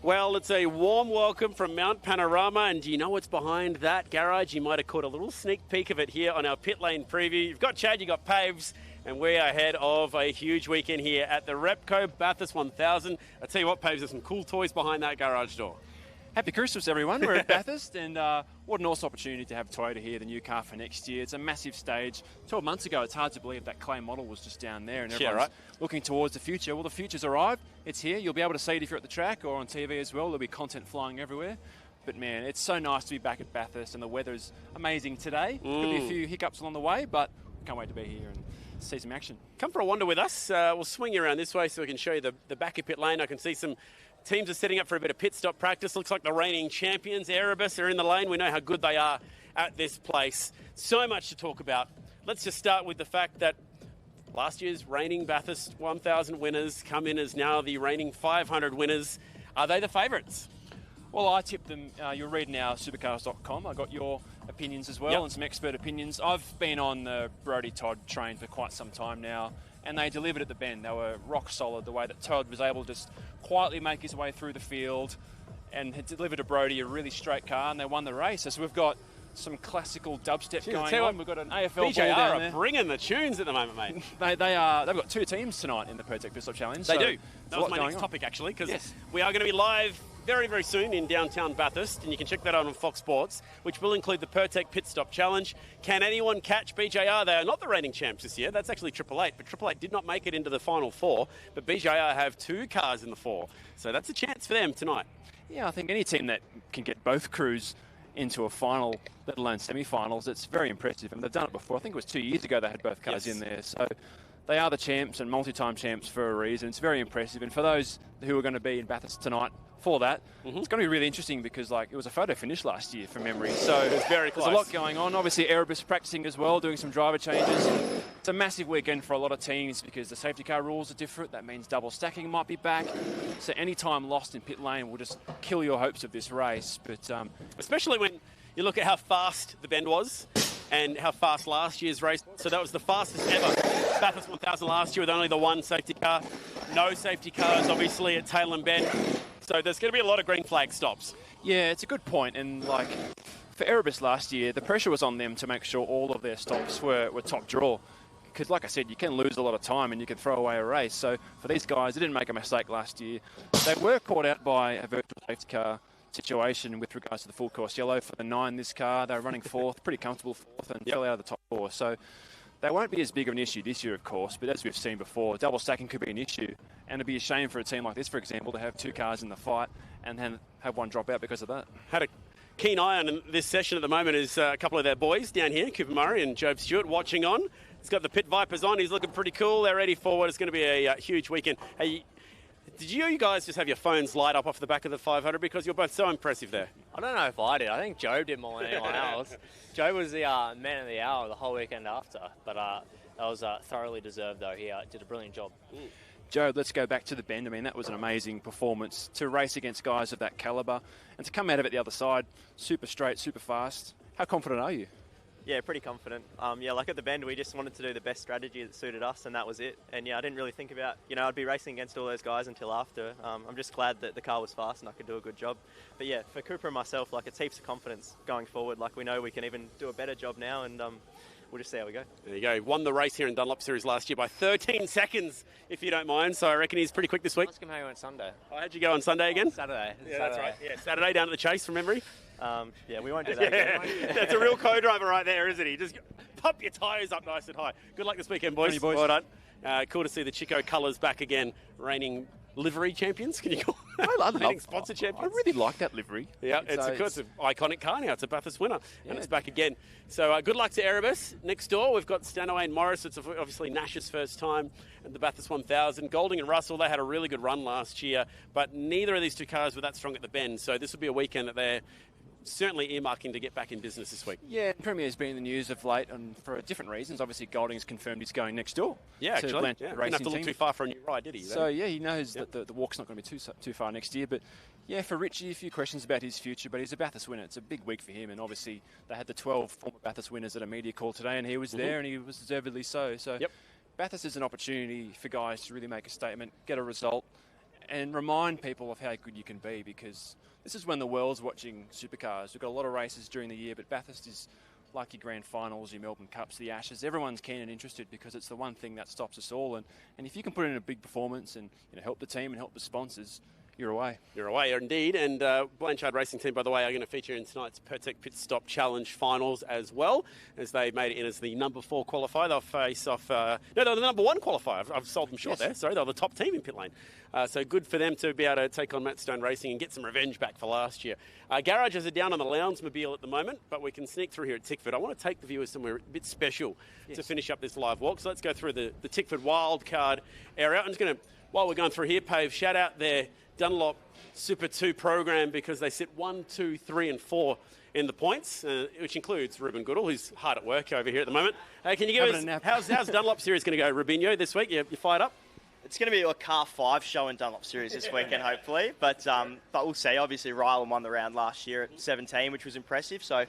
Well, it's a warm welcome from Mount Panorama, and do you know what's behind that garage? You might have caught a little sneak peek of it here on our pit lane preview. You've got Chad, you've got Paves, and we are ahead of a huge weekend here at the Repco Bathurst 1000. I tell you what, Paves, there's some cool toys behind that garage door. Happy Christmas, everyone. We're at Bathurst, and what an awesome opportunity to have Toyota here, the new car for next year. It's a massive stage. 12 months ago, it's hard to believe that clay model was just down there, and everyone's looking towards the future. Well, the future's arrived. It's here. You'll be able to see it if you're at the track or on TV as well. There'll be content flying everywhere. But, man, it's so nice to be back at Bathurst, and the weather's amazing today. Could be a few hiccups along the way, but can't wait to be here and see some action. Come for a wander with us. We'll swing you around this way so we can show you the back of pit lane. I can see some teams are setting up for a bit of pit stop practice. Looks like the reigning champions, Erebus, are in the lane. We know how good they are at this place. So much to talk about. Let's just start with the fact that last year's reigning Bathurst 1000 winners come in as now the reigning 500 winners. Are they the favourites? Well, I tipped them. You'll read now supercars.com. I got your opinions as well and some expert opinions. I've been on the Brodie Todd train for quite some time now, and they delivered at the bend. They were rock solid, the way that Todd was able to just quietly make his way through the field and had delivered to Brodie a really straight car, and they won the race. So we've got some classical dubstep going on. We've got an AFL ball down there. BJR are bringing the tunes at the moment, mate. They've got two teams tonight in the Prix Pit Stop Challenge. They do. That was my next topic, actually, because we are going to be live very, very soon in downtown Bathurst, and you can check that out on Fox Sports, which will include the Pertec Pit Stop Challenge. Can anyone catch BJR? They are not the reigning champs this year. That's actually Triple Eight, but Triple Eight did not make it into the final four, but BJR have two cars in the four, so that's a chance for them tonight. Yeah, I think any team that can get both crews into a final, let alone semi-finals, it's very impressive, and they've done it before. I think it was 2 years ago they had both cars in there, so they are the champs and multi-time champs for a reason. It's very impressive, and for those who are going to be in Bathurst tonight for that, it's going to be really interesting because it was a photo finish last year from memory. So it was very close. There's a lot going on. Obviously, Erebus practicing as well, doing some driver changes. It's a massive weekend for a lot of teams because the safety car rules are different. That means double stacking might be back. So any time lost in pit lane will just kill your hopes of this race. But especially when you look at how fast the bend was and how fast last year's race. So that was the fastest ever Bathurst 1000 last year with only the one safety car. No safety cars, obviously, at Tail and Bend. So there's going to be a lot of green flag stops. Yeah, it's a good point. And for Erebus last year, the pressure was on them to make sure all of their stops were top draw. Because like I said, you can lose a lot of time and you can throw away a race. So for these guys, they didn't make a mistake last year. They were caught out by a virtual safety car situation with regards to the full course yellow for the 9 this car. They were running fourth, pretty comfortable fourth, and fell out of the top 4. So they won't be as big of an issue this year, of course, but as we've seen before, double stacking could be an issue, and it'd be a shame for a team like this, for example, to have 2 cars in the fight and then have one drop out because of that. Had a keen eye on this session at the moment is a couple of their boys down here, Cooper Murray and Job Stewart, watching on. He's got the Pit Vipers on. He's looking pretty cool. They're ready for what is going to be a huge weekend. Hey, did you guys just have your phones light up off the back of the 500 because you're both so impressive there? I don't know if I did. I think Job did more than anyone else. Job was the man of the hour the whole weekend after, but that was thoroughly deserved, though. He did a brilliant job. Job, let's go back to the bend. I mean, that was an amazing performance to race against guys of that calibre and to come out of it the other side, super straight, super fast. How confident are you? Yeah, pretty confident. Like at the bend, we just wanted to do the best strategy that suited us, and that was it. And I didn't really think about, I'd be racing against all those guys until after. I'm just glad that the car was fast and I could do a good job. But yeah, for Cooper and myself, it's heaps of confidence going forward. We know we can even do a better job now, and we'll just see how we go. There you go. Won the race here in Dunlop Series last year by 13 seconds, if you don't mind. So I reckon he's pretty quick this week. Ask him how he went Sunday. Oh, how'd you go on Sunday again? Saturday. Yeah, that's right. Yeah, Saturday down at the Chase from memory. We won't do that again. That's a real co-driver right there, isn't he? Just pump your tyres up nice and high. Good luck this weekend, boys. Well done. Cool to see the Chico colours back again, reigning livery champions. Can you call reigning sponsor champions? I really like that livery. Yeah, it's an iconic car now. It's a Bathurst winner, and it's back again. So good luck to Erebus. Next door, we've got Stanaway and Morris. It's obviously Nash's first time at the Bathurst 1000. Golding and Russell, they had a really good run last year, but neither of these two cars were that strong at the bend. So this will be a weekend that they're certainly earmarking to get back in business this week. Yeah, Premier's been in the news of late and for different reasons. Obviously, Golding has confirmed he's going next door. Yeah, actually. Didn't have to look too far for a new ride, did he? So, he knows that the walk's not going to be too far next year. But, yeah, for Richie, a few questions about his future, but he's a Bathurst winner. It's a big week for him, and obviously they had the 12 former Bathurst winners at a media call today, and he was there, and he was deservedly so. So Bathurst is an opportunity for guys to really make a statement, get a result, and remind people of how good you can be, because this is when the world's watching supercars. We've got a lot of races during the year, but Bathurst is like your grand finals, your Melbourne Cups, the Ashes. Everyone's keen and interested because it's the one thing that stops us all. And if you can put in a big performance and help the team and help the sponsors, you're away. You're away, indeed. And Blanchard Racing Team, by the way, are going to feature in tonight's Pertec Pit Stop Challenge finals as well, as they made it in as the number 4 qualifier. They'll face off... no, they're the number 1 qualifier. I've sold them short there. Sorry, they're the top team in pit lane. So good for them to be able to take on Matt Stone Racing and get some revenge back for last year. Garages are down on the Lounsmobile at the moment, but we can sneak through here at Tickford. I want to take the viewers somewhere a bit special to finish up this live walk. So let's go through the Tickford wildcard area. I'm just going to, while we're going through here, Pave, shout out their Dunlop Super 2 program, because they sit 1, 2, 3 and 4 in the points, which includes Ruben Goodall, who's hard at work over here at the moment. Can you give us, how's Dunlop Series going to go, Rubinho, this week? You fired up? It's going to be a car 5 show in Dunlop Series this weekend, hopefully. But we'll see. Obviously, Rylan won the round last year at 17, which was impressive. So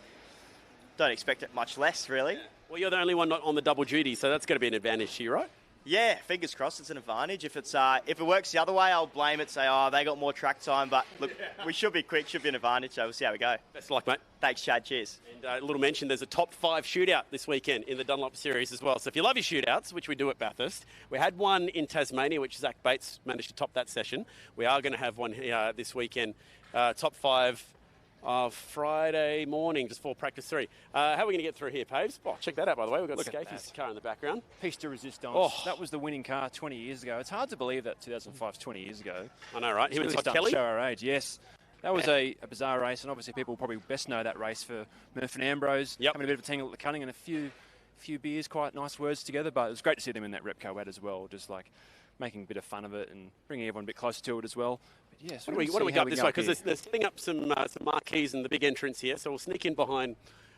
don't expect it much less, really. Well, you're the only one not on the double duty, so that's going to be an advantage to you, right? Yeah, fingers crossed it's an advantage. If it works the other way, I'll blame it, say, they got more track time. But look, we should be quick, should be an advantage, so we'll see how we go. Best of luck, mate. Thanks, Chad. Cheers. And a little mention, there's a top 5 shootout this weekend in the Dunlop Series as well. So if you love your shootouts, which we do at Bathurst, we had one in Tasmania, which Zach Bates managed to top that session. We are going to have one here this weekend, top 5 Friday morning, just for practice 3. How are we going to get through here, Paves? Oh, check that out, by the way. We've got Scafie's car in the background. Piste de Resistance. That was the winning car 20 years ago. It's hard to believe that 2005 is 20 years ago. I know, right? Him and Todd Kelly. Show our age, yes. That was a bizarre race, and obviously people probably best know that race for Murph and Ambrose having a bit of a tangle at the cutting and a few beers, quite nice words together. But it was great to see them in that Repco ad as well, just like making a bit of fun of it and bringing everyone a bit closer to it as well. But yes, what do we got this way? Because they're setting up some marquees in the big entrance here, so we'll sneak in behind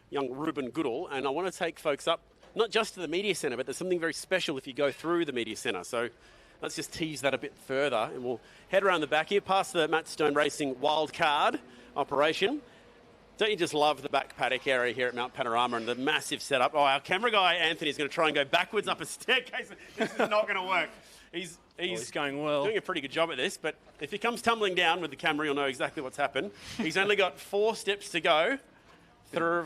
young Ruben Goodall, and I want to take folks up, not just to the media centre, but there's something very special if you go through the media centre. So let's just tease that a bit further, and we'll head around the back here, past the Matt Stone Racing wildcard operation. Don't you just love the back paddock area here at Mount Panorama and the massive setup? Oh, our camera guy, Anthony, is going to try and go backwards up a staircase. This is not going to work. He's going well. Doing a pretty good job at this, but if he comes tumbling down with the camera, you'll know exactly what's happened. He's only got 4 steps to go. 4,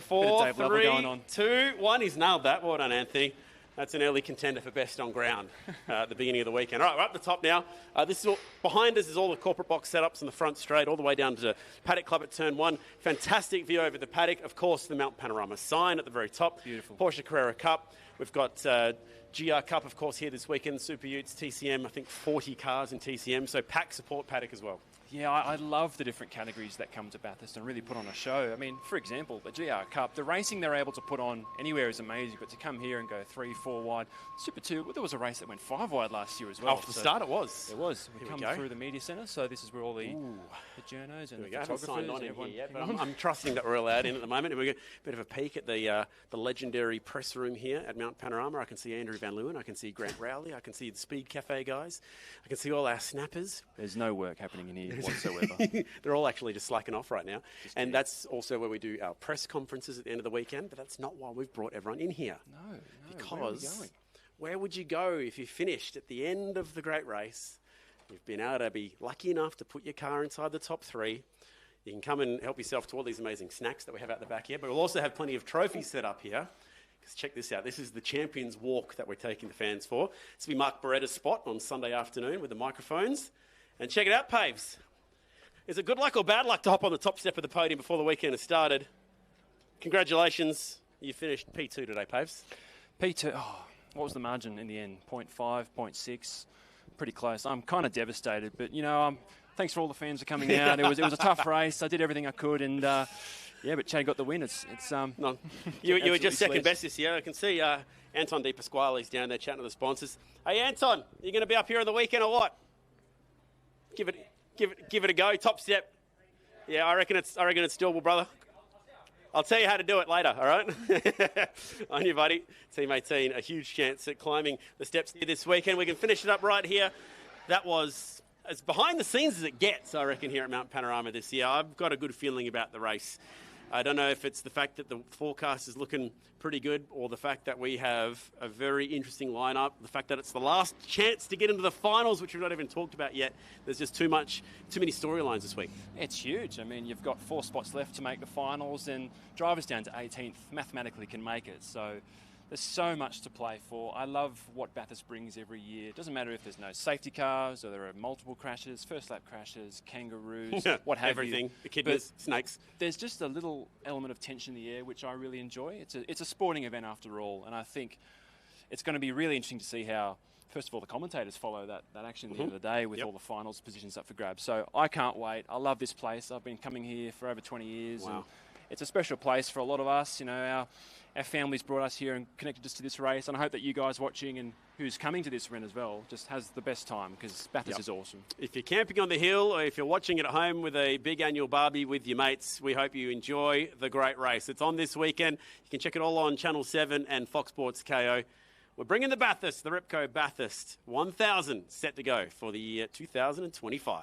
3, 2, 1. He's nailed that. Well done, Anthony. That's an early contender for best on ground at the beginning of the weekend. All right, we're up the top now. This is behind us is all the corporate box setups in the front straight, all the way down to Paddock Club at Turn 1. Fantastic view over the paddock. Of course, the Mount Panorama sign at the very top. Beautiful. Porsche Carrera Cup. We've got GR Cup, of course, here this weekend. Super Utes, TCM, I think 40 cars in TCM. So pack support paddock as well. Yeah, I love the different categories that come to Bathurst and really put on a show. I mean, for example, the GR Cup, the racing they're able to put on anywhere is amazing, but to come here and go 3, 4 wide. Super 2, there was a race that went 5 wide last year as well. Off the start it was. It was. We come through the media centre, so this is where all the journos and the photographers signed on everyone... in here yet, but I'm trusting that we're allowed in at the moment. We get a bit of a peek at the legendary press room here at Mount Panorama. I can see Andrew Van Leeuwen, I can see Grant Rowley, I can see the Speed Cafe guys, I can see all our snappers. There's no work happening in here whatsoever. They're all actually just slacking off right now. And that's also where we do our press conferences at the end of the weekend, but that's not why we've brought everyone in here. No, because where would you go if you finished at the end of the great race? You've been able to be lucky enough to put your car inside the top 3. You can come and help yourself to all these amazing snacks that we have out the back here, but we'll also have plenty of trophies set up here. Because check this out. This is the Champions Walk that we're taking the fans for. This will be Mark Beretta's spot on Sunday afternoon with the microphones. And check it out, Paves. Is it good luck or bad luck to hop on the top step of the podium before the weekend has started? Congratulations. You finished P2 today, Paves. P2, what was the margin in the end? 0.5, 0.6, pretty close. I'm kind of devastated, but, thanks for all the fans for coming out. It was a tough race. I did everything I could, and, but Chad got the win. No. You were just second best this year. I can see Anton De Pasquale's down there chatting to the sponsors. Hey, Anton, are you going to be up here on the weekend or what? Give it a go. Top step. Yeah, I reckon it's doable, brother. I'll tell you how to do it later, all right? On you, buddy. Team 18, a huge chance at climbing the steps here this weekend. We can finish it up right here. That was as behind the scenes as it gets, I reckon, here at Mount Panorama this year. I've got a good feeling about the race. I don't know if it's the fact that the forecast is looking pretty good or the fact that we have a very interesting lineup, the fact that it's the last chance to get into the finals, which we've not even talked about yet. There's just too many storylines this week. It's huge. I mean, you've got 4 spots left to make the finals, and drivers down to 18th mathematically can make it. So there's so much to play for. I love what Bathurst brings every year. It doesn't matter if there's no safety cars or there are multiple crashes, first lap crashes, kangaroos, what have everything, you. echidnas, snakes. There's just a little element of tension in the air, which I really enjoy. It's a sporting event after all, and I think it's going to be really interesting to see how, first of all, the commentators follow that action at the end of the day with all the finals positions up for grabs. So I can't wait. I love this place. I've been coming here for over 20 years. Wow. And it's a special place for a lot of us. You know, our families brought us here and connected us to this race, and I hope that you guys watching and who's coming to this event as well just has the best time, because Bathurst is awesome. If you're camping on the hill or if you're watching it at home with a big annual barbie with your mates, we hope you enjoy the great race. It's on this weekend. You can check it all on Channel 7 and Fox Sports KO. We're bringing the Bathurst, the Repco Bathurst 1000 set to go for the year 2025.